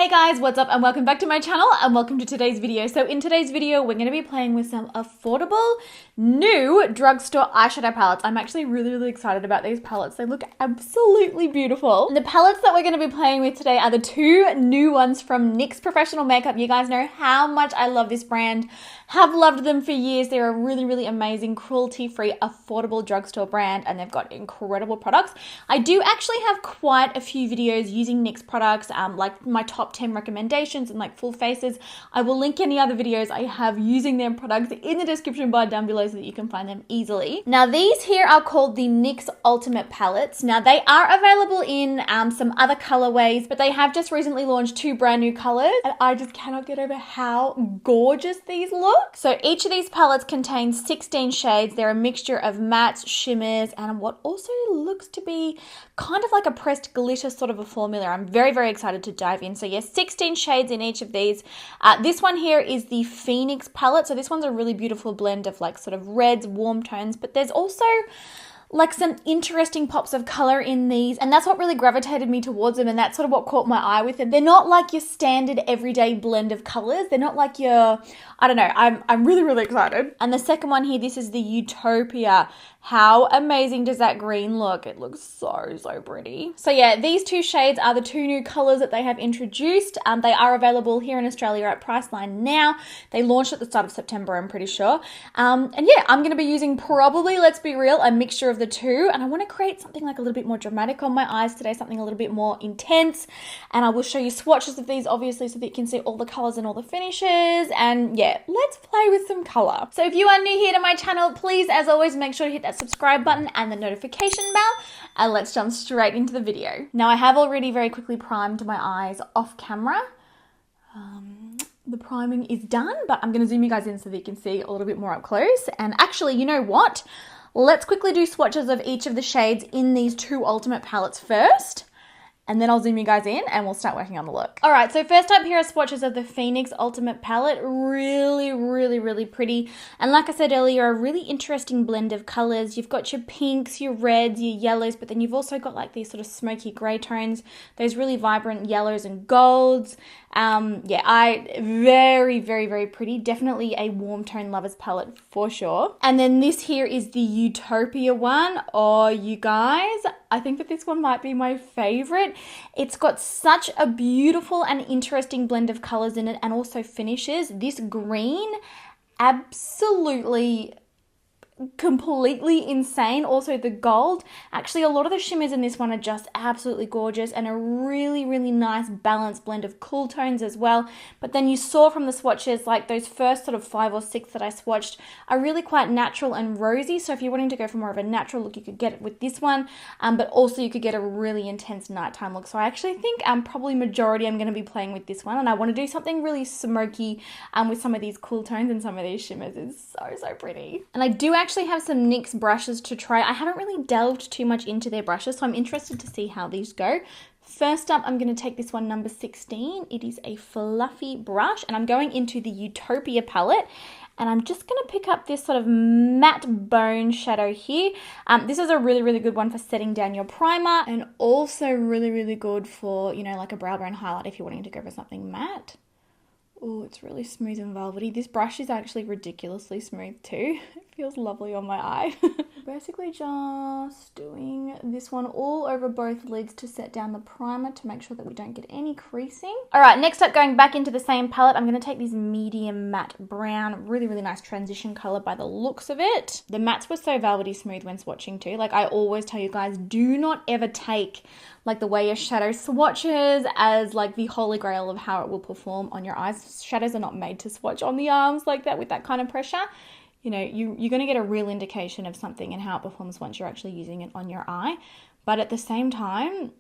Hey guys, what's up and welcome back to my channel and welcome to today's video. So in today's video, we're going to be playing with some affordable new drugstore eyeshadow palettes. I'm actually really excited about these palettes. They look absolutely beautiful. And the palettes that we're going to be playing with today are the two new ones from NYX Professional Makeup. You guys know how much I love this brand. Have loved them for years. They're a really amazing, cruelty-free, affordable drugstore brand and they've got incredible products. I do actually have quite a few videos using NYX products, like my top 10 recommendations and like full faces. I will link any other videos I have using their products in the description bar down below so that you can find them easily. Now these here are called the NYX Ultimate Palettes. Now they are available in some other colorways, but they have just recently launched two brand new colors and I just cannot get over how gorgeous these look. So each of these palettes contains 16 shades. They're a mixture of mattes, shimmers, and what also looks to be kind of like a pressed glitter sort of a formula. I'm very excited to dive in. So yes, 16 shades in each of these. This one here is the Phoenix palette. So this one's a really beautiful blend of like sort of reds, warm tones, but there's also like some interesting pops of color in these, and that's what really gravitated me towards them, and that's sort of what caught my eye with them. They're not like your standard everyday blend of colors. They're not like your, I don't know, I'm really excited. And the second one here, this is the Utopia. How amazing does that green look? It looks so pretty. So yeah, these two shades are the two new colors that they have introduced. They are available here in Australia at Priceline now. They launched at the start of September, I'm pretty sure. And yeah, I'm going to be using probably, let's be real, a mixture of the two. And I want to create something like a little bit more dramatic on my eyes today, something a little bit more intense. And I will show you swatches of these, obviously, so that you can see all the colors and all the finishes. And yeah, let's play with some color. So if you are new here to my channel, please, as always, make sure to hit that subscribe button and the notification bell, and let's jump straight into the video. Now I have already very quickly primed my eyes off camera. The priming is done, but I'm going to zoom you guys in so that you can see a little bit more up close. And actually, you know what? Let's quickly do swatches of each of the shades in these two Ultimate palettes first. And then I'll zoom you guys in and we'll start working on the look. All right, so first up here are swatches of the Phoenix Ultimate palette. Really pretty. And like I said earlier, a really interesting blend of colors. You've got your pinks, your reds, your yellows, but then you've also got like these sort of smoky gray tones, those really vibrant yellows and golds. Yeah, very pretty. Definitely a warm tone lovers palette for sure. And then this here is the Utopia one. Oh, you guys, I think that this one might be my favorite. It's got such a beautiful and interesting blend of colors in it and also finishes. This green, absolutely completely insane. Also the gold, actually a lot of the shimmers in this one are just absolutely gorgeous and a really nice balanced blend of cool tones as well. But then you saw from the swatches, like those first sort of 5 or 6 that I swatched are really quite natural and rosy. So if you're wanting to go for more of a natural look, you could get it with this one, but also you could get a really intense nighttime look. So I actually think probably majority I'm going to be playing with this one, and I want to do something really smoky with some of these cool tones and some of these shimmers. It's so pretty. And I do actually have some NYX brushes to try. I haven't really delved too much into their brushes, so I'm interested to see how these go. First up, I'm going to take this one, number 16. It is a fluffy brush, and I'm going into the Utopia palette, and I'm just going to pick up this sort of matte bone shadow here. This is a really good one for setting down your primer, and also really good for, you know, like a brow bone highlight if you're wanting to go for something matte. Oh, it's really smooth and velvety. This brush is actually ridiculously smooth too. It feels lovely on my eye. Basically just doing this one all over both lids to set down the primer to make sure that we don't get any creasing. All right, next up, going back into the same palette, I'm going to take this medium matte brown, really nice transition color by the looks of it. The mattes were so velvety smooth when swatching too. Like I always tell you guys, do not ever take like the way your shadow swatches as like the holy grail of how it will perform on your eyes. Shadows are not made to swatch on the arms like that with that kind of pressure. You know, you're going to get a real indication of something and how it performs once you're actually using it on your eye. But at the same time,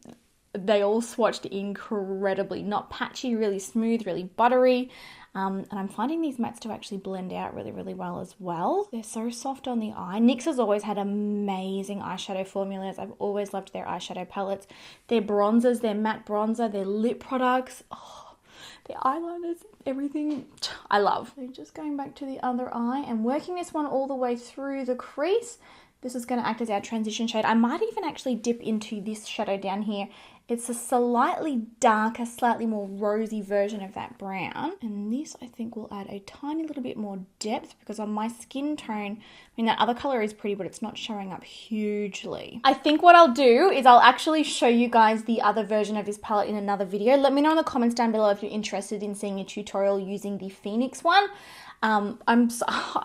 they all swatched incredibly, not patchy, really smooth, really buttery. And I'm finding these mattes to actually blend out really well as well. They're so soft on the eye. NYX has always had amazing eyeshadow formulas. I've always loved their eyeshadow palettes. Their bronzers, their matte bronzer, their lip products. Oh, their eyeliners, everything I love. So just going back to the other eye and working this one all the way through the crease. This is going to act as our transition shade. I might even actually dip into this shadow down here It's a slightly darker, slightly more rosy version of that brown. And this, I think, will add a tiny little bit more depth because on my skin tone, I mean, that other color is pretty, but it's not showing up hugely. I think what I'll do is I'll actually show you guys the other version of this palette in another video. Let me know in the comments down below if you're interested in seeing a tutorial using the Phoenix one. I'm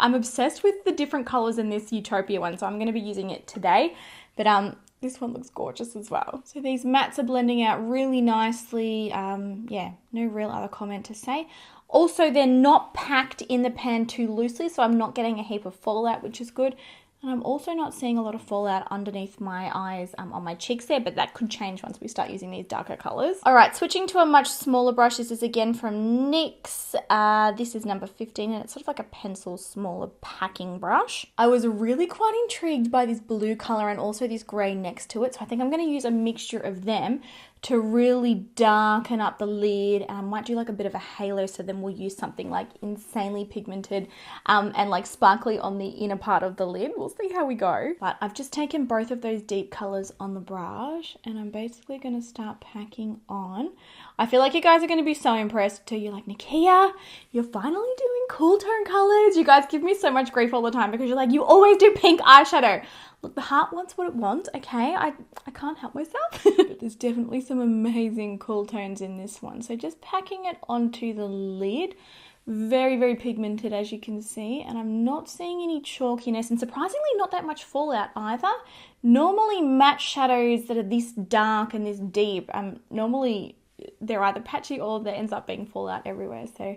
obsessed with the different colors in this Utopia one, so I'm going to be using it today. But this one looks gorgeous as well. So these mattes are blending out really nicely. Yeah, no real other comment to say. Also, they're not packed in the pan too loosely, so I'm not getting a heap of fallout, which is good. And I'm also not seeing a lot of fallout underneath my eyes on my cheeks there, but that could change once we start using these darker colors. All right, switching to a much smaller brush. This is again from NYX. This is number 15, and it's sort of like a pencil smaller packing brush. I was really quite intrigued by this blue color and also this gray next to it, so I think I'm going to use a mixture of them to really darken up the lid, and I might do like a bit of a halo, so then we'll use something like insanely pigmented and like sparkly on the inner part of the lid. We'll see how we go. But I've just taken both of those deep colors on the brush and I'm basically going to start packing on. I feel like you guys are going to be so impressed too. You're like, Nikkia, you're finally doing cool tone colors. You guys give me so much grief all the time because you're like, you always do pink eyeshadow. Look, the heart wants what it wants, okay? I can't help myself. But there's definitely some amazing cool tones in this one. So just packing it onto the lid. Very, very pigmented, as you can see. And I'm not seeing any chalkiness, and surprisingly not that much fallout either. Normally matte shadows that are this dark and this deep, normally they're either patchy or there ends up being fallout everywhere. So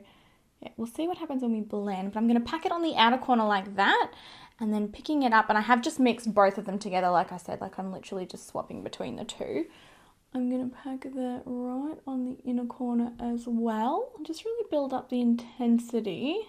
yeah, we'll see what happens when we blend. But I'm going to pack it on the outer corner like that. And then picking it up, and I have just mixed both of them together, like I said, like I'm literally just swapping between the two. I'm going to pack that right on the inner corner as well. Just really build up the intensity.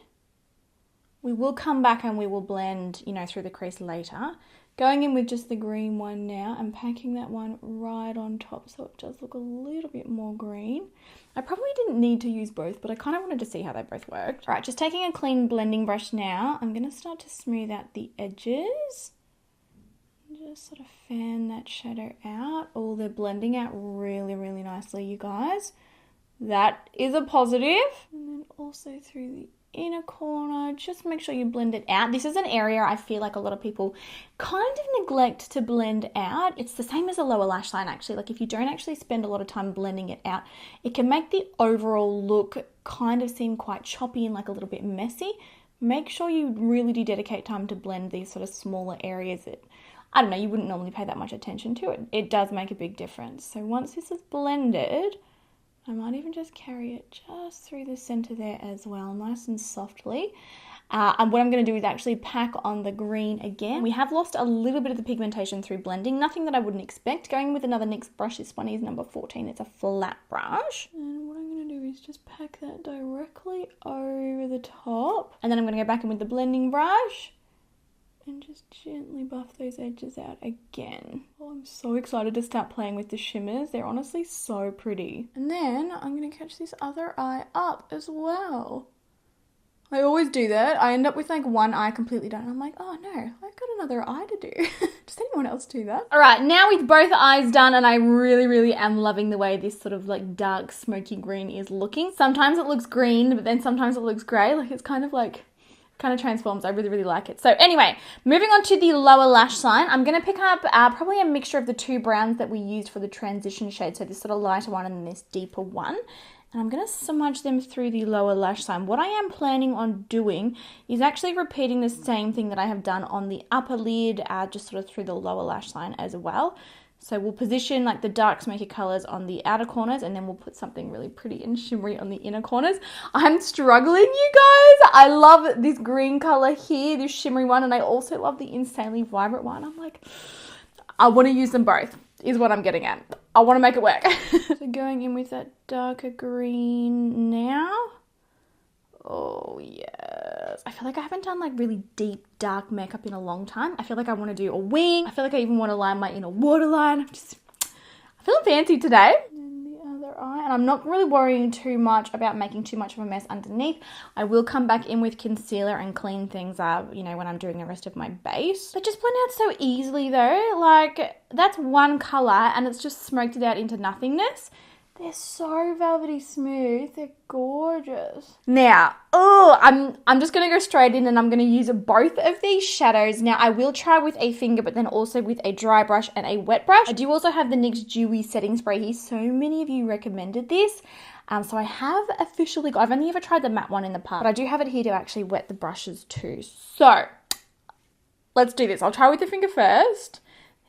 We will come back and we will blend, you know, through the crease later. Going in with just the green one now and packing that one right on top so it does look a little bit more green. I probably didn't need to use both, but I kind of wanted to see how they both worked. All right, just taking a clean blending brush now, I'm going to start to smooth out the edges. Just sort of fan that shadow out. Oh, they're blending out really, really nicely, you guys. That is a positive. And then also through the inner corner, just make sure you blend it out. This is an area I feel like a lot of people kind of neglect to blend out. It's the same as a lower lash line actually. Like if you don't actually spend a lot of time blending it out, it can make the overall look kind of seem quite choppy and like a little bit messy. Make sure you really do dedicate time to blend these sort of smaller areas that, I don't know, you wouldn't normally pay that much attention to it. It does make a big difference. So once this is blended, I might even just carry it just through the center there as well, nice and softly. And what I'm going to do is actually pack on the green again. We have lost a little bit of the pigmentation through blending, nothing that I wouldn't expect. Going with another NYX brush, this one is number 14. It's a flat brush. And what I'm going to do is just pack that directly over the top. And then I'm going to go back in with the blending brush and just gently buff those edges out again. Oh, I'm so excited to start playing with the shimmers. They're honestly so pretty. And then I'm going to catch this other eye up as well. I always do that. I end up with like one eye completely done. I'm like, oh no, I've got another eye to do. Does anyone else do that? All right, now with both eyes done, and I really, really am loving the way this sort of like dark smoky green is looking. Sometimes it looks green, but then sometimes it looks gray. Like it's kind of transforms. I really, really like it. So anyway, moving on to the lower lash line, I'm going to pick up probably a mixture of the two browns that we used for the transition shade. So this sort of lighter one and then this deeper one. And I'm going to smudge them through the lower lash line. What I am planning on doing is actually repeating the same thing that I have done on the upper lid, just sort of through the lower lash line as well. So we'll position like the dark smoky colors on the outer corners, and then we'll put something really pretty and shimmery on the inner corners. I'm struggling, you guys. I love this green color here, this shimmery one, and I also love the insanely vibrant one. I'm like, I want to use them both, is what I'm getting at. I want to make it work. So going in with that darker green now. Oh yes. I feel like I haven't done like really deep dark makeup in a long time. I feel like I want to do a wing. I feel like I even want to line my inner waterline. I'm feeling fancy today. And the other eye. And I'm not really worrying too much about making too much of a mess underneath. I will come back in with concealer and clean things up, you know, when I'm doing the rest of my base. They just blend out so easily though. Like, that's one color and it's just smoked it out into nothingness. They're so velvety smooth. They're gorgeous. Now, I'm just going to go straight in and I'm going to use both of these shadows. Now, I will try with a finger, but then also with a dry brush and a wet brush. I do also have the NYX Dewy Setting Spray here. So many of you recommended this. So I have officially got, I've only ever tried the matte one in the past, but I do have it here to actually wet the brushes too. So let's do this. I'll try with the finger first.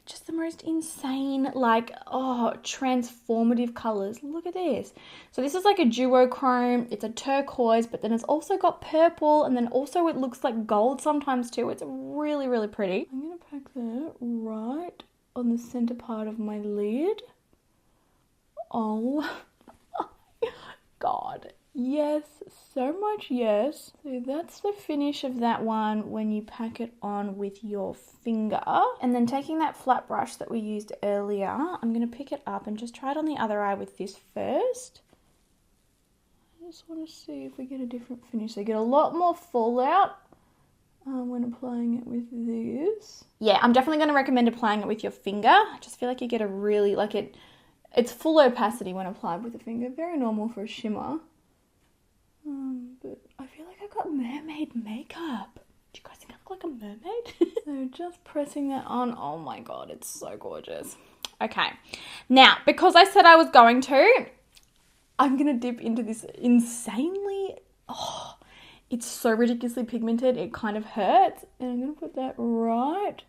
Just the most insane, like, transformative colors. Look at this. So this is like a duochrome. It's a turquoise, but then it's also got purple, and then also it looks like gold sometimes too. It's really, really pretty. I'm going to pack that right on the center part of my lid. Oh, God. Yes, so much yes. So that's the finish of that one when you pack it on with your finger. And then taking that flat brush that we used earlier, I'm going to pick it up and just try it on the other eye with this first. I just want to see if we get a different finish. So you get a lot more fallout when applying it with this. Yeah, I'm definitely going to recommend applying it with your finger. I just feel like you get a really, like it's full opacity when applied with a finger. Very normal for a shimmer. But I feel like I've got mermaid makeup. Do you guys think I look like a mermaid? So just pressing that on. Oh my God, it's so gorgeous. Okay. Now, because I said I was going to, I'm going to dip into this insanely, it's so ridiculously pigmented. It kind of hurts. And I'm going to put that right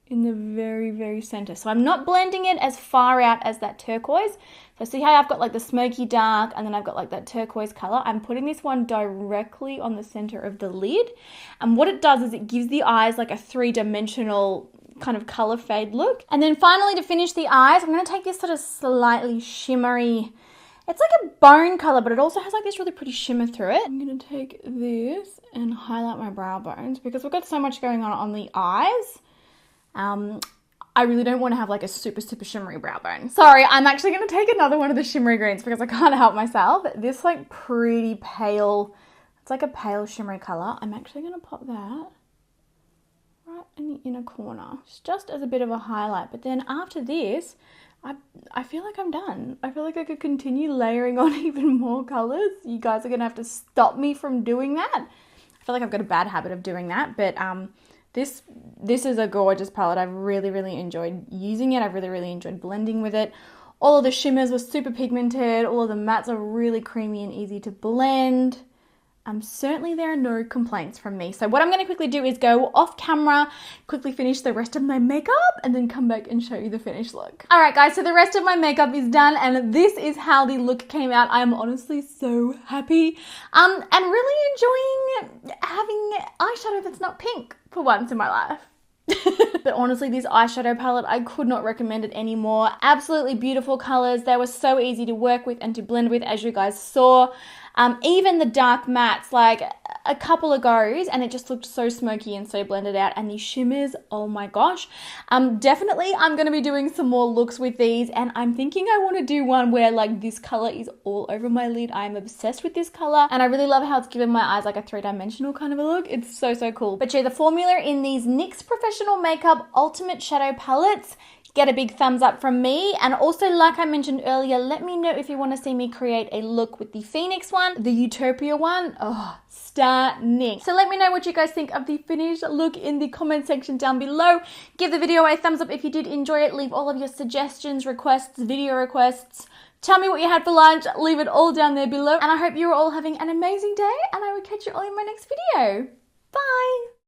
in the very, very center. So I'm not blending it as far out as that turquoise. So see how I've got like the smoky dark and then I've got like that turquoise color. I'm putting this one directly on the center of the lid. And what it does is it gives the eyes like a three-dimensional kind of color fade look. And then finally, to finish the eyes, I'm going to take this sort of slightly shimmery, it's like a bone color, but it also has like this really pretty shimmer through it. I'm going to take this and highlight my brow bones because we've got so much going on the eyes. I really don't want to have like a super, super shimmery brow bone. Sorry, I'm actually going to take another one of the shimmery greens because I can't help myself. This like pretty pale, it's like a pale shimmery color. I'm actually going to pop that right in the inner corner, just as a bit of a highlight. But then after this, I feel like I'm done. I feel like I could continue layering on even more colors. You guys are going to have to stop me from doing that. I feel like I've got a bad habit of doing that, but this is a gorgeous palette. I've really, really enjoyed using it. I've really, really enjoyed blending with it. All of the shimmers were super pigmented. All of the mattes are really creamy and easy to blend. Certainly there are no complaints from me. So what I'm going to quickly do is go off camera, quickly finish the rest of my makeup, and then come back and show you the finished look. All right, guys, so the rest of my makeup is done, and this is how the look came out. I'm honestly so happy. And really enjoying having eyeshadow that's not pink for once in my life. But honestly, this eyeshadow palette, I could not recommend it anymore. Absolutely beautiful colors. They were so easy to work with and to blend with, as you guys saw. Even the dark mattes, like a couple of goes, and it just looked so smoky and so blended out. And these shimmers, oh my gosh. Definitely I'm going to be doing some more looks with these, and I'm thinking I want to do one where like this color is all over my lid. I'm obsessed with this color, and I really love how it's given my eyes like a three-dimensional kind of a look. It's so, so cool. But yeah, the formula in these NYX Professional Makeup Ultimate Shadow Palettes, get a big thumbs up from me. And also, like I mentioned earlier, let me know if you want to see me create a look with the Phoenix one, the Utopia one. Oh, stunning. So let me know what you guys think of the finished look in the comment section down below. Give the video a thumbs up if you did enjoy it. Leave all of your suggestions, requests, video requests. Tell me what you had for lunch. Leave it all down there below. And I hope you're all having an amazing day, and I will catch you all in my next video. Bye.